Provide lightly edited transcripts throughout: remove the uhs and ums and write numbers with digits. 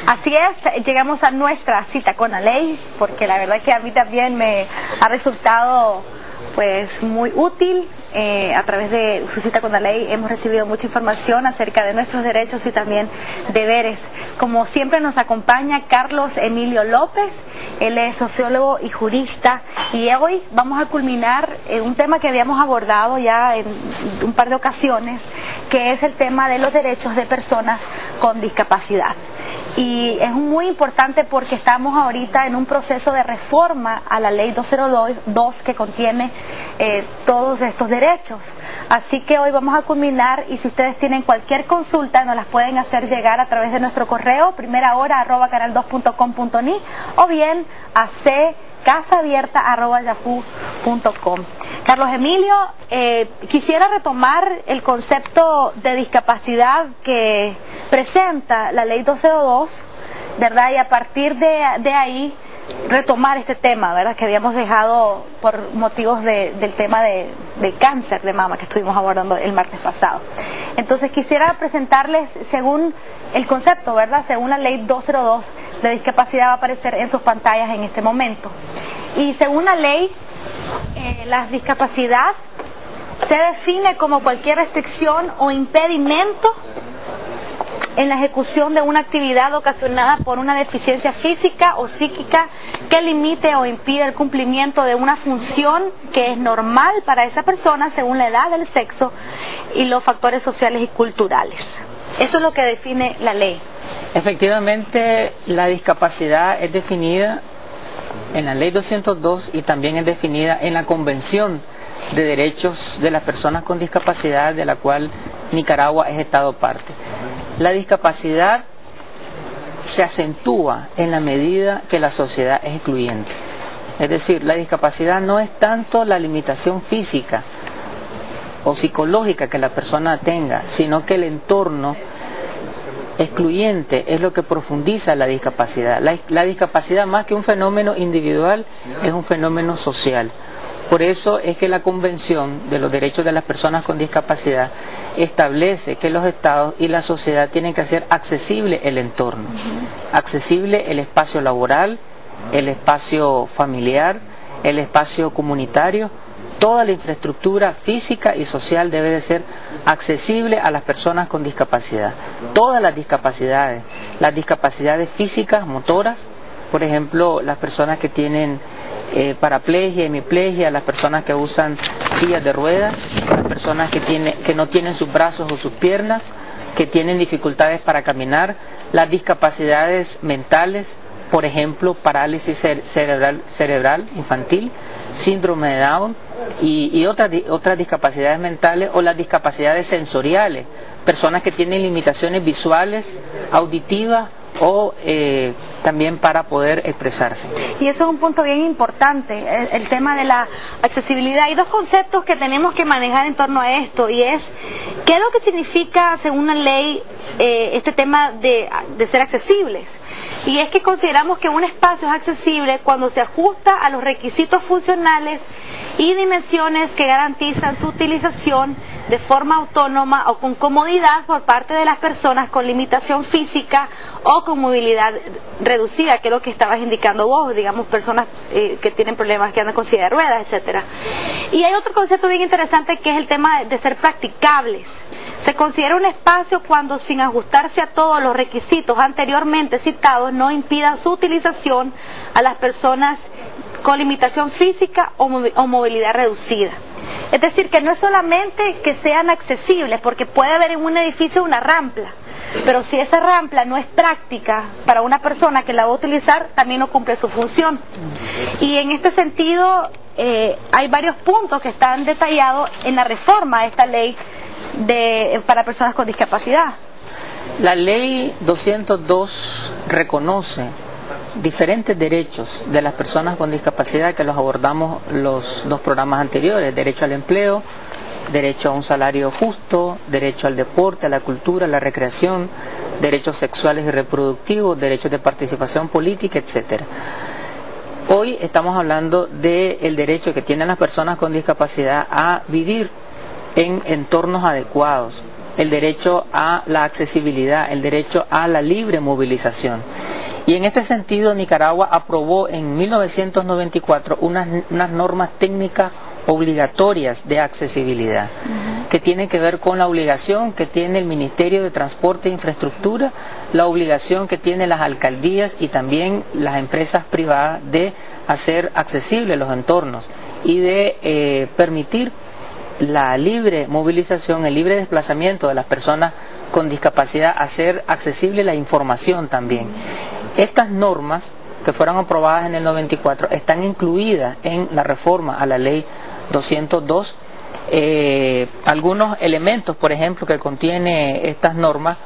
Así es, llegamos a nuestra cita con la ley, porque la verdad que a mí también me ha resultado pues muy útil. A través de su cita con la ley hemos recibido mucha información acerca de nuestros derechos y también deberes. Como siempre nos acompaña Carlos Emilio López, él es sociólogo y jurista, y hoy vamos a culminar un tema que habíamos abordado ya en un par de ocasiones, que es el tema de los derechos de personas con discapacidad. Y es muy importante porque estamos ahorita en un proceso de reforma a la ley 202 que contiene todos estos derechos. Así que hoy vamos a culminar, y si ustedes tienen cualquier consulta nos las pueden hacer llegar a través de nuestro correo primerahora@canal2.com.ni o bien a casabierta@yahoo.com. Carlos Emilio, quisiera retomar el concepto de discapacidad que presenta la ley 202, ¿verdad? Y a partir de ahí retomar este tema, ¿verdad? Que habíamos dejado por motivos del tema del cáncer de mama que estuvimos abordando el martes pasado. Entonces quisiera presentarles según el concepto, ¿verdad? Según la ley 202, la discapacidad va a aparecer en sus pantallas en este momento. Y según la ley, la discapacidad se define como cualquier restricción o impedimento en la ejecución de una actividad ocasionada por una deficiencia física o psíquica que limite o impide el cumplimiento de una función que es normal para esa persona según la edad, el sexo y los factores sociales y culturales. Eso es lo que define la ley. Efectivamente, la discapacidad es definida en la ley 202 y también es definida en la Convención de Derechos de las Personas con Discapacidad, de la cual Nicaragua es Estado parte. La discapacidad se acentúa en la medida que la sociedad es excluyente. Es decir, la discapacidad no es tanto la limitación física o psicológica que la persona tenga, sino que el entorno excluyente es lo que profundiza la discapacidad. La discapacidad, más que un fenómeno individual, es un fenómeno social. Por eso es que la Convención de los Derechos de las Personas con Discapacidad establece que los estados y la sociedad tienen que hacer accesible el entorno, accesible el espacio laboral, el espacio familiar, el espacio comunitario. Toda la infraestructura física y social debe de ser accesible a las personas con discapacidad. Todas las discapacidades físicas, motoras, por ejemplo, las personas que tienen paraplegia, hemiplegia, las personas que usan sillas de ruedas, las personas que no tienen sus brazos o sus piernas, que tienen dificultades para caminar, las discapacidades mentales, por ejemplo, parálisis cerebral infantil, síndrome de Down y otras discapacidades mentales, o las discapacidades sensoriales, personas que tienen limitaciones visuales, auditivas o también para poder expresarse. Y eso es un punto bien importante, el tema de la accesibilidad. Hay dos conceptos que tenemos que manejar en torno a esto, y es ¿qué es lo que significa según la ley este tema de ser accesibles? Y es que consideramos que un espacio es accesible cuando se ajusta a los requisitos funcionales y dimensiones que garantizan su utilización de forma autónoma o con comodidad por parte de las personas con limitación física o con movilidad reducida, que es lo que estabas indicando vos, digamos, personas que tienen problemas, que andan con silla de ruedas, etcétera. Y hay otro concepto bien interesante que es el tema de ser practicables. Se considera un espacio cuando, sin ajustarse a todos los requisitos anteriormente citados, no impida su utilización a las personas con limitación física o movilidad reducida. Es decir, que no es solamente que sean accesibles, porque puede haber en un edificio una rampla, pero si esa rampla no es práctica para una persona que la va a utilizar, también no cumple su función. Y en este sentido hay varios puntos que están detallados en la reforma de esta ley para personas con discapacidad. La ley 202 reconoce diferentes derechos de las personas con discapacidad que los abordamos los dos programas anteriores: derecho al empleo, derecho a un salario justo, derecho al deporte, a la cultura, a la recreación, derechos sexuales y reproductivos, derechos de participación política, etcétera. Hoy estamos hablando del derecho que tienen las personas con discapacidad a vivir en entornos adecuados, el derecho a la accesibilidad, el derecho a la libre movilización. Y en este sentido, Nicaragua aprobó en 1994 unas normas técnicas obligatorias de accesibilidad, que tienen que ver con la obligación que tiene el Ministerio de Transporte e Infraestructura, la obligación que tienen las alcaldías y también las empresas privadas de hacer accesibles los entornos y de permitir la libre movilización, el libre desplazamiento de las personas con discapacidad, hacer accesible la información también. Estas normas que fueron aprobadas en el 94 están incluidas en la reforma a la ley 202. Algunos elementos, por ejemplo, que contiene estas normas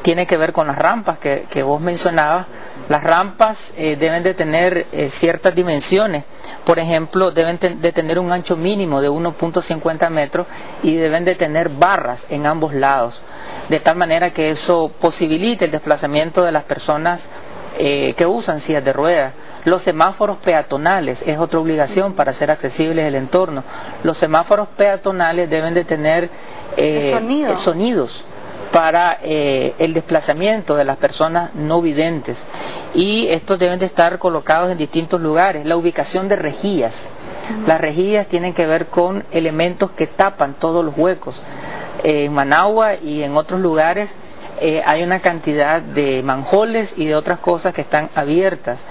tiene que ver con las rampas que vos mencionabas. Las rampas deben de tener ciertas dimensiones. Por ejemplo, deben de tener un ancho mínimo de 1.50 metros y deben de tener barras en ambos lados, de tal manera que eso posibilite el desplazamiento de las personas que usan sillas de ruedas. Los semáforos peatonales es otra obligación para hacer accesibles el entorno. Los semáforos peatonales deben de tener sonidos para el desplazamiento de las personas no videntes, y estos deben de estar colocados en distintos lugares. La ubicación de rejillas. Las rejillas tienen que ver con elementos que tapan todos los huecos. En Managua y en otros lugares hay una cantidad de manjoles y de otras cosas que están abiertas.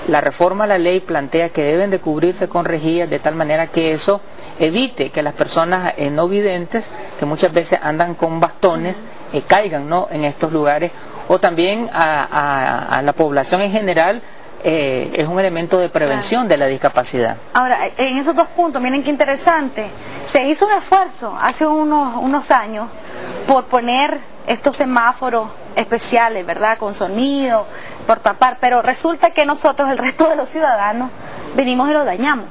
La reforma a la ley plantea que deben de cubrirse con rejillas de tal manera que eso evite que las personas no videntes, que muchas veces andan con bastones, caigan, ¿no?, en estos lugares, o también a la población en general. Es un elemento de prevención de la discapacidad. Ahora, en esos dos puntos, miren qué interesante, se hizo un esfuerzo hace unos años por poner estos semáforos especiales, ¿verdad?, con sonido, por tapar, pero resulta que nosotros, el resto de los ciudadanos, venimos y los dañamos.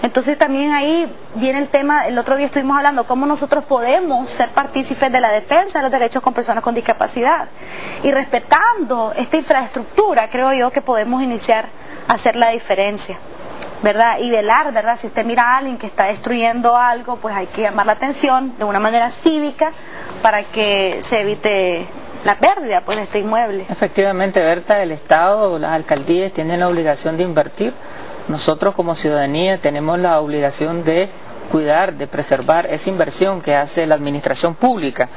Entonces también ahí viene el tema, el otro día estuvimos hablando, cómo nosotros podemos ser partícipes de la defensa de los derechos con personas con discapacidad. Y respetando esta infraestructura, creo yo que podemos iniciar a hacer la diferencia, ¿verdad? Y velar, ¿verdad? Si usted mira a alguien que está destruyendo algo, pues hay que llamar la atención de una manera cívica para que se evite la pérdida, pues, de este inmueble. Efectivamente, Berta, el Estado, las alcaldías tienen la obligación de invertir. Nosotros como ciudadanía tenemos la obligación de cuidar, de preservar esa inversión que hace la administración pública.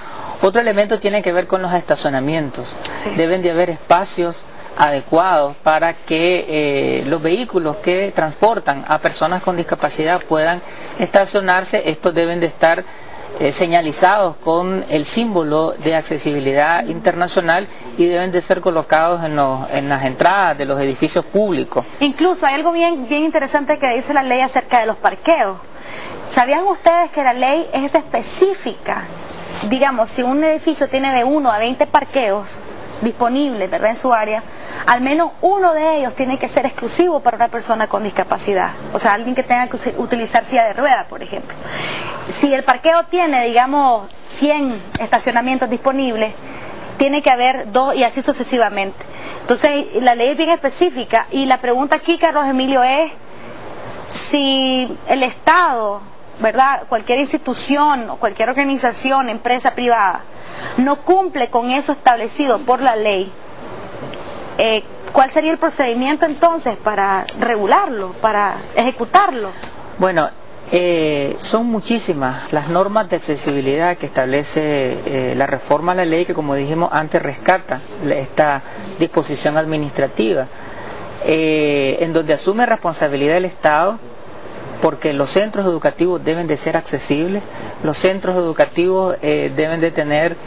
Otro elemento tiene que ver con los estacionamientos. Sí. Deben de haber espacios adecuados para que los vehículos que transportan a personas con discapacidad puedan estacionarse. Estos deben de estar señalizados con el símbolo de accesibilidad internacional y deben de ser colocados en las entradas de los edificios públicos. Incluso hay algo bien interesante que dice la ley acerca de los parqueos. ¿Sabían ustedes que la ley es específica? Digamos, si un edificio tiene de 1 a 20 parqueos disponibles, ¿verdad?, en su área, al menos uno de ellos tiene que ser exclusivo para una persona con discapacidad, o sea, alguien que tenga que utilizar silla de ruedas, por ejemplo. Si el parqueo tiene, digamos, 100 estacionamientos disponibles, tiene que haber 2 y así sucesivamente. Entonces, la ley es bien específica, y la pregunta aquí, Carlos Emilio, es si el Estado, ¿verdad?, cualquier institución o cualquier organización, empresa privada, no cumple con eso establecido por la ley, ¿cuál sería el procedimiento entonces para regularlo, para ejecutarlo? Bueno, son muchísimas las normas de accesibilidad que establece la reforma a la ley, que, como dijimos antes, rescata esta disposición administrativa, en donde asume responsabilidad el Estado, porque los centros educativos deben de ser accesibles, los centros educativos deben de tener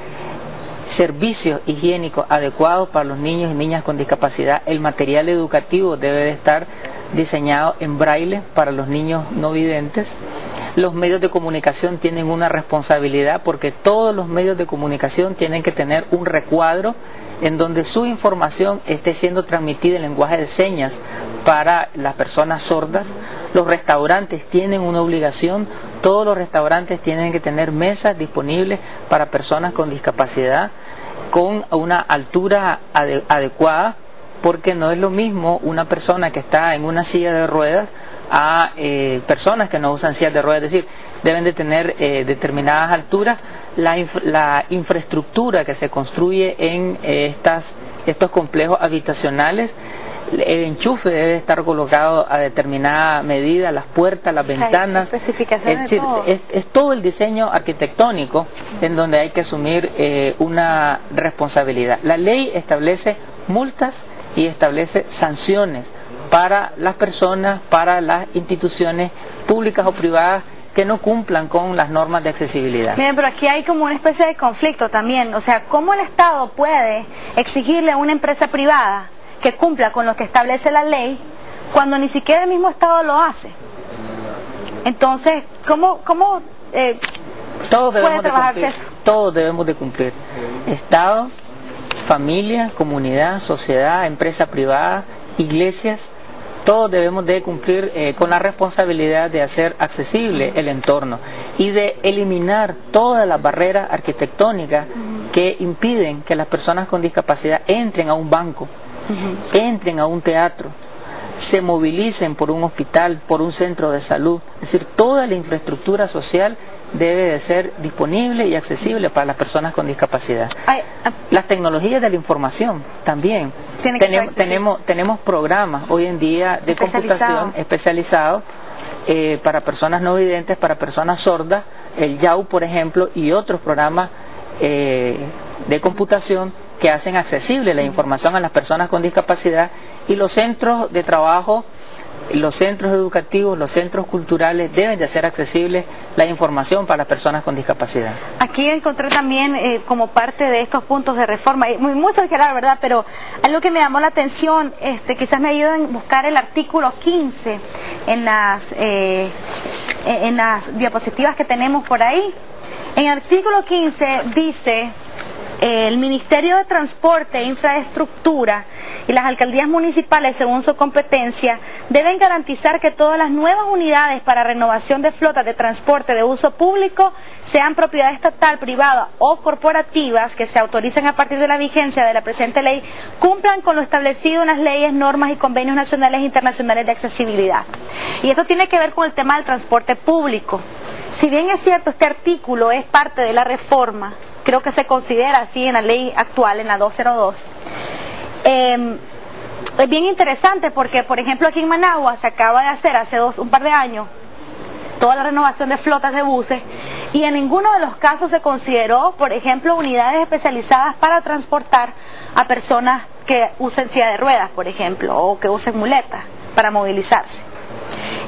servicios higiénicos adecuados para los niños y niñas con discapacidad. El material educativo debe de estar diseñado en braille para los niños no videntes. Los medios de comunicación tienen una responsabilidad, porque todos los medios de comunicación tienen que tener un recuadro en donde su información esté siendo transmitida en lenguaje de señas para las personas sordas. Los restaurantes tienen una obligación, todos los restaurantes tienen que tener mesas disponibles para personas con discapacidad con una altura adecuada, porque no es lo mismo una persona que está en una silla de ruedas a personas que no usan sillas de ruedas, es decir, deben de tener determinadas alturas. La infraestructura que se construye en estos complejos habitacionales, el enchufe debe estar colocado a determinada medida, las puertas, las ventanas, especificaciones, es todo el diseño arquitectónico en donde hay que asumir una responsabilidad. La ley establece multas y establece sanciones para las personas, para las instituciones públicas o privadas que no cumplan con las normas de accesibilidad. Miren, pero aquí hay como una especie de conflicto también, o sea, ¿cómo el Estado puede exigirle a una empresa privada que cumpla con lo que establece la ley cuando ni siquiera el mismo Estado lo hace? Entonces, ¿cómo todos puede trabajarse eso? Todos debemos de cumplir. Estado, familia, comunidad, sociedad, empresa privada, iglesias, todos debemos de cumplir con la responsabilidad de hacer accesible el entorno y de eliminar todas las barreras arquitectónicas que impiden que las personas con discapacidad entren a un banco, entren a un teatro, se movilicen por un hospital, por un centro de salud. Es decir, toda la infraestructura social debe de ser disponible y accesible para las personas con discapacidad. Las tecnologías de la información también. Tenemos programas hoy en día de computación especializados para personas no videntes, para personas sordas, el YAU, por ejemplo, y otros programas de computación que hacen accesible la información a las personas con discapacidad, y los centros de trabajo, los centros educativos, los centros culturales deben de hacer accesible la información para las personas con discapacidad. Aquí encontré también como parte de estos puntos de reforma, mucho que hablar, ¿verdad? Pero algo que me llamó la atención, quizás me ayuden a buscar el artículo 15 en las diapositivas que tenemos por ahí. En el artículo 15 dice: el Ministerio de Transporte e Infraestructura y las alcaldías municipales, según su competencia, deben garantizar que todas las nuevas unidades para renovación de flotas de transporte de uso público, sean propiedad estatal, privada o corporativas, que se autoricen a partir de la vigencia de la presente ley, cumplan con lo establecido en las leyes, normas y convenios nacionales e internacionales de accesibilidad. Y esto tiene que ver con el tema del transporte público. Si bien es cierto, este artículo es parte de la reforma, creo que se considera así en la ley actual, en la 202. Es bien interesante porque, por ejemplo, aquí en Managua se acaba de hacer hace un par de años toda la renovación de flotas de buses, y en ninguno de los casos se consideró, por ejemplo, unidades especializadas para transportar a personas que usen silla de ruedas, por ejemplo, o que usen muletas para movilizarse.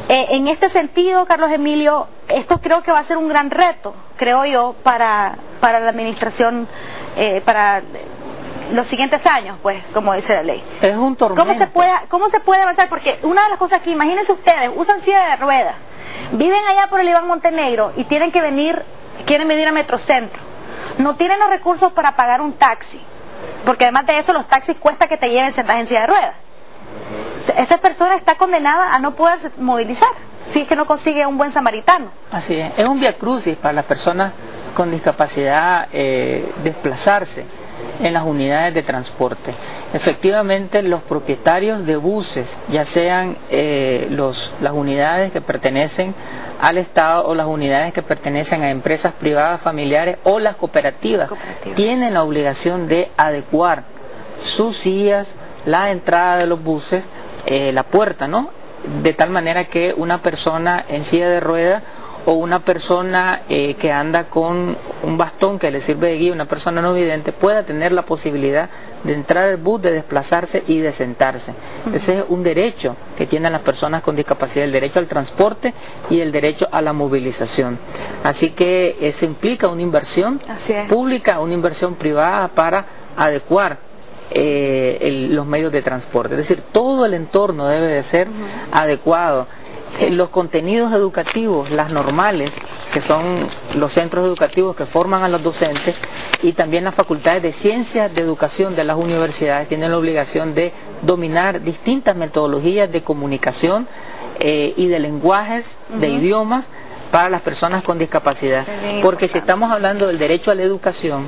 En este sentido, Carlos Emilio, esto creo que va a ser un gran reto, creo yo, para la administración, para los siguientes años, pues, como dice la ley. Es un tormento. ¿Cómo se puede avanzar? Porque una de las cosas que, imagínense ustedes, usan silla de ruedas, viven allá por el Iván Montenegro y quieren venir a Metrocentro. No tienen los recursos para pagar un taxi, porque además de eso los taxis cuesta que te lleven sentadas en silla de ruedas. Esa persona está condenada a no poder movilizar si es que no consigue un buen samaritano. Así es un viacrucis para las personas con discapacidad desplazarse en las unidades de transporte. Efectivamente, los propietarios de buses, ya sean las unidades que pertenecen al Estado o las unidades que pertenecen a empresas privadas, familiares o las cooperativas, tienen la obligación de adecuar sus sillas, la entrada de los buses, la puerta, ¿no? De tal manera que una persona en silla de ruedas o una persona que anda con un bastón que le sirve de guía, una persona no vidente, pueda tener la posibilidad de entrar al bus, de desplazarse y de sentarse. Ese es un derecho que tienen las personas con discapacidad, el derecho al transporte y el derecho a la movilización. Así que eso implica una inversión pública, una inversión privada para adecuar los medios de transporte. Es decir, todo el entorno debe de ser adecuado. Los contenidos educativos, las normales, que son los centros educativos que forman a los docentes, y también las facultades de ciencias de educación de las universidades tienen la obligación de dominar distintas metodologías de comunicación y de lenguajes, de idiomas, para las personas con discapacidad. Porque si estamos hablando del derecho a la educación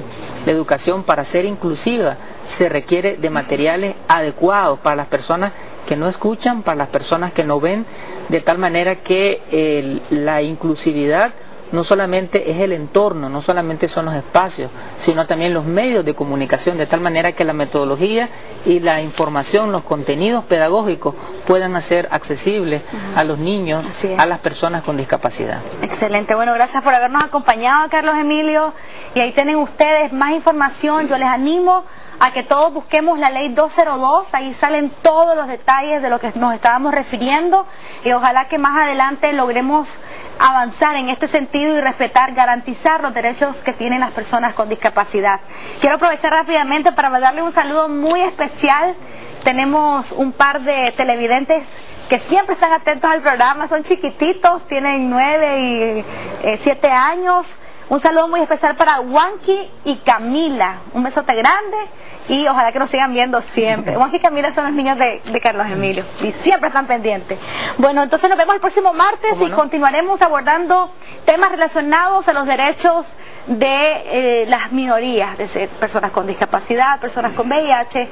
para ser inclusiva se requiere de materiales adecuados para las personas que no escuchan, para las personas que no ven, de tal manera que la inclusividad no solamente es el entorno, no solamente son los espacios, sino también los medios de comunicación, de tal manera que la metodología y la información, los contenidos pedagógicos puedan ser accesibles a los niños, a las personas con discapacidad. Excelente, bueno, gracias por habernos acompañado, Carlos Emilio, y ahí tienen ustedes más información. Yo les animo a que todos busquemos la ley 202, ahí salen todos los detalles de lo que nos estábamos refiriendo, y ojalá que más adelante logremos avanzar en este sentido y respetar, garantizar los derechos que tienen las personas con discapacidad. Quiero aprovechar rápidamente para mandarle un saludo muy especial. Tenemos un par de televidentes que siempre están atentos al programa, son chiquititos, tienen 9 y 7 años. Un saludo muy especial para Wanky y Camila, un besote grande y ojalá que nos sigan viendo siempre. Wanky y Camila son los niños de Carlos Emilio y siempre están pendientes. Bueno, entonces nos vemos el próximo martes y continuaremos abordando temas relacionados a los derechos de las minorías, de personas con discapacidad, personas con VIH,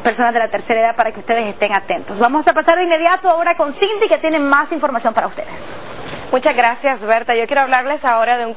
personas de la tercera edad, para que ustedes estén atentos. Vamos a pasar de inmediato ahora con Cindy, que tiene más información para ustedes. Muchas gracias, Berta. Yo quiero hablarles ahora de un